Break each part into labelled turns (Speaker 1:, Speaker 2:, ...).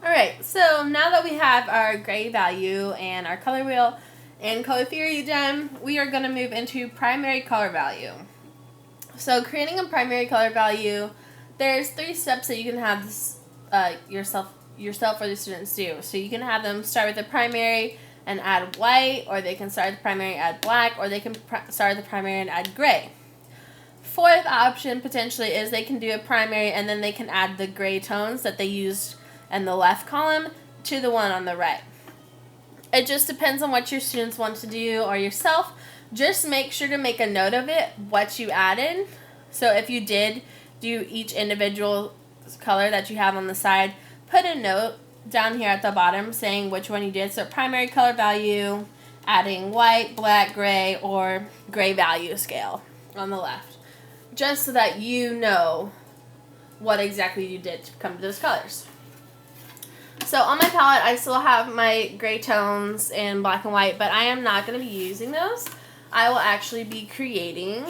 Speaker 1: Alright, so now that we have our gray value and our color wheel and color theory done, we are going to move into primary color value. So creating a primary color value, there's 3 steps that you can have this, yourself or the students do. So you can have them start with the primary and add white, or they can start with the primary and add black, or they can start with the primary and add gray. Fourth option potentially is they can do a primary and then they can add the gray tones that they used in the left column to the one on the right. It just depends on what your students want to do or yourself. Just make sure to make a note of it, what you added. So if you did do each individual color that you have on the side, put a note down here at the bottom saying which one you did. So primary color value, adding white, black, gray, or gray value scale on the left. Just so that you know what exactly you did to come to those colors. So on my palette, I still have my gray tones in black and white, but I am not going to be using those. I will actually be creating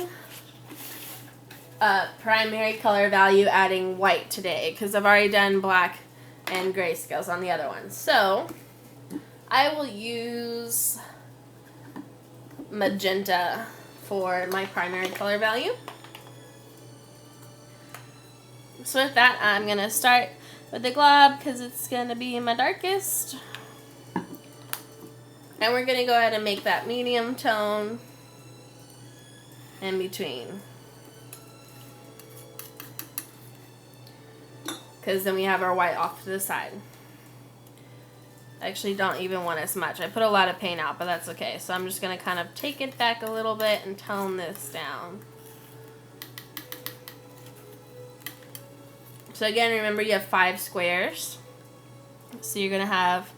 Speaker 1: a primary color value adding white today because I've already done black and gray scales on the other ones. So I will use magenta for my primary color value. So with that, I'm going to start with the glob because it's going to be my darkest. And we're going to go ahead and make that medium tone in between. Because then we have our white off to the side. I actually don't even want as much. I put a lot of paint out, but that's okay. So I'm just going to kind of take it back a little bit and tone this down. So again, remember you have 5 squares. So you're going to have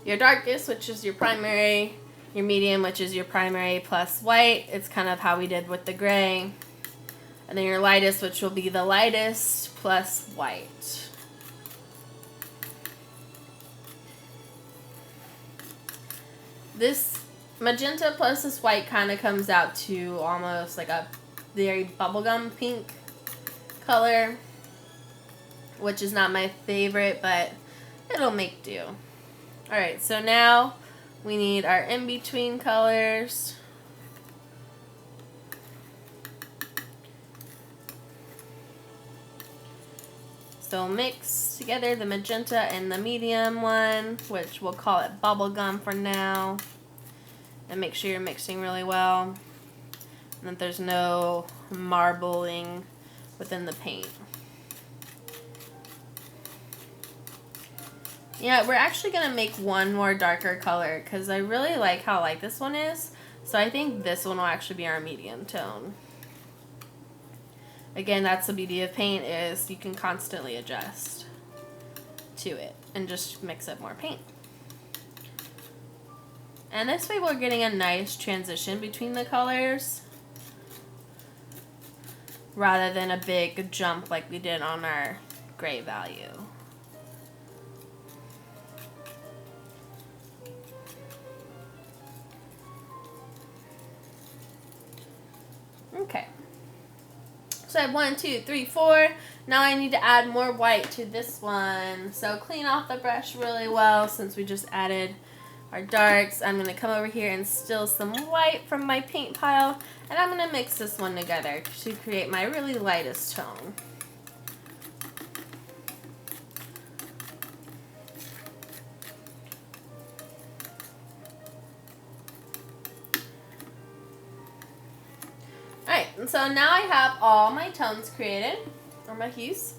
Speaker 1: your darkest, which is your primary, your medium, which is your primary plus white. It's kind of how we did with the gray. And then your lightest, which will be the lightest plus white. This magenta plus this white kind of comes out to almost like a very bubblegum pink color, which is not my favorite, but it'll make do. Alright, so now we need our in-between colors. So mix together the magenta and the medium one, which we'll call it bubblegum for now. And make sure you're mixing really well, and that there's no marbling within the paint. Yeah, we're actually going to make one more darker color because I really like how light this one is. So I think this one will actually be our medium tone. Again, that's the beauty of paint, is you can constantly adjust to it and just mix up more paint. And this way we're getting a nice transition between the colors rather than a big jump like we did on our gray value. Okay. So I have 1, 2, 3, 4. Now I need to add more white to this one. So clean off the brush really well since we just added our darks. I'm going to come over here and steal some white from my paint pile, and I'm going to mix this one together to create my really lightest tone. Alright, and so now I have all my tones created, or my hues.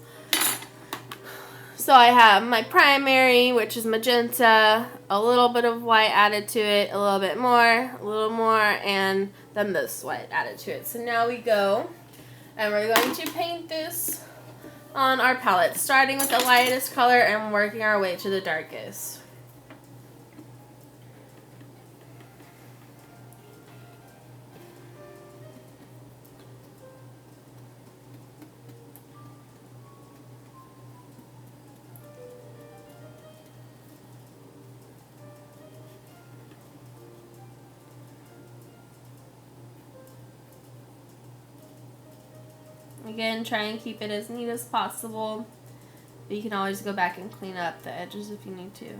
Speaker 1: So I have my primary, which is magenta, a little bit of white added to it, a little bit more, a little more, and then this white added to it. So now we go, and we're going to paint this on our palette, starting with the lightest color and working our way to the darkest. Again, try and keep it as neat as possible. But you can always go back and clean up the edges if you need to.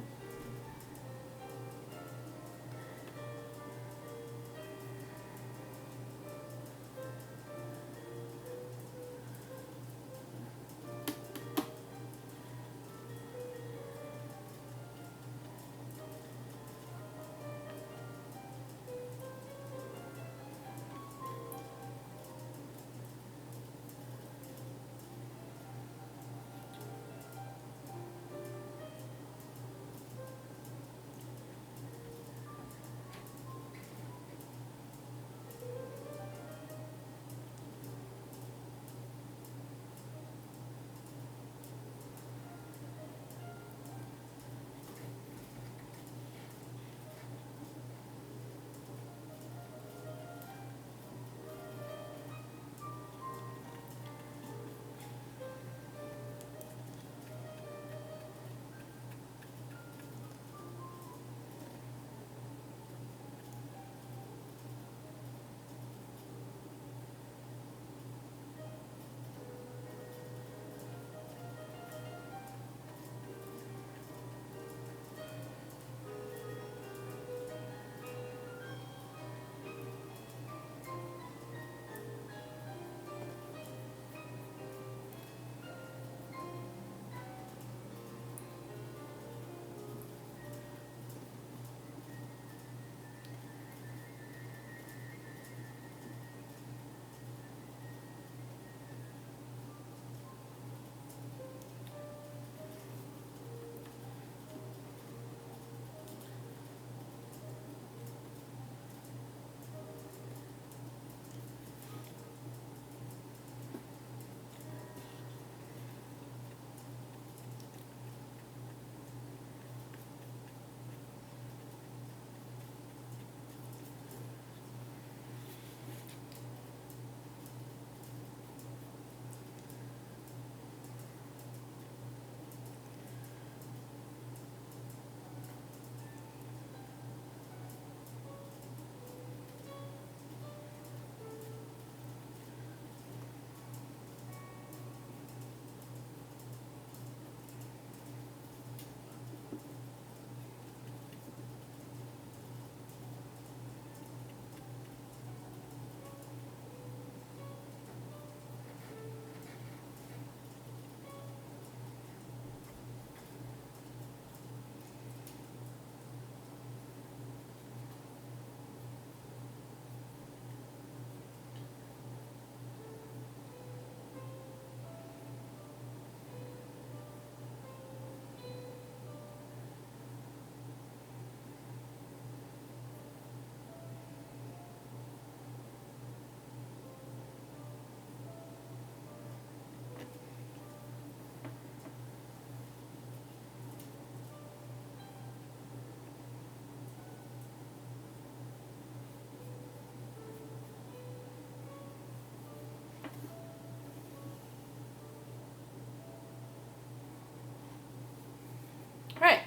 Speaker 1: Alright,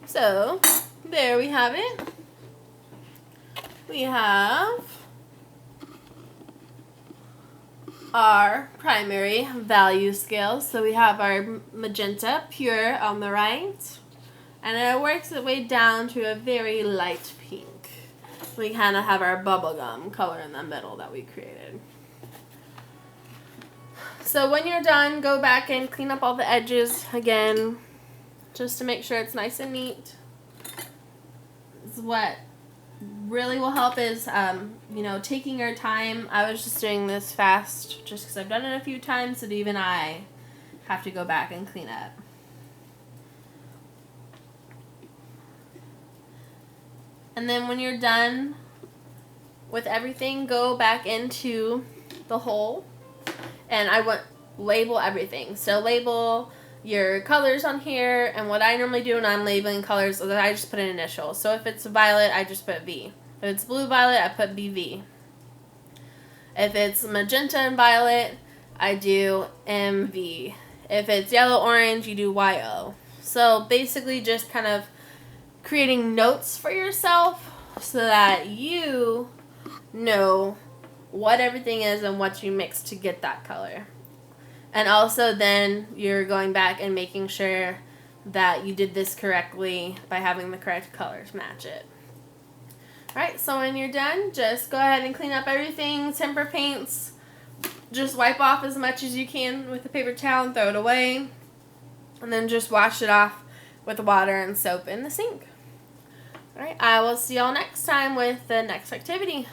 Speaker 1: so there we have it. We have our primary value scale. So we have our magenta pure on the right, and it works its way down to a very light pink. We kind of have our bubblegum color in the middle that we created. So when you're done, go back and clean up all the edges again, just to make sure it's nice and neat. What really will help is, taking your time. I was just doing this fast just because I've done it a few times, so even I have to go back and clean up. And then when you're done with everything, go back into the hole, and I want label everything. So label your colors on here, and what I normally do when I'm labeling colors is that I just put an initial. So if it's violet, I just put V. If it's blue violet, I put BV. If it's magenta and violet, I do MV. If it's yellow orange, you do YO. So basically just kind of creating notes for yourself so that you know what everything is and what you mix to get that color. And also then you're going back and making sure that you did this correctly by having the correct colors match it. Alright, so when you're done, just go ahead and clean up everything. Tempera paints, just wipe off as much as you can with a paper towel and throw it away. And then just wash it off with water and soap in the sink. Alright, I will see y'all next time with the next activity.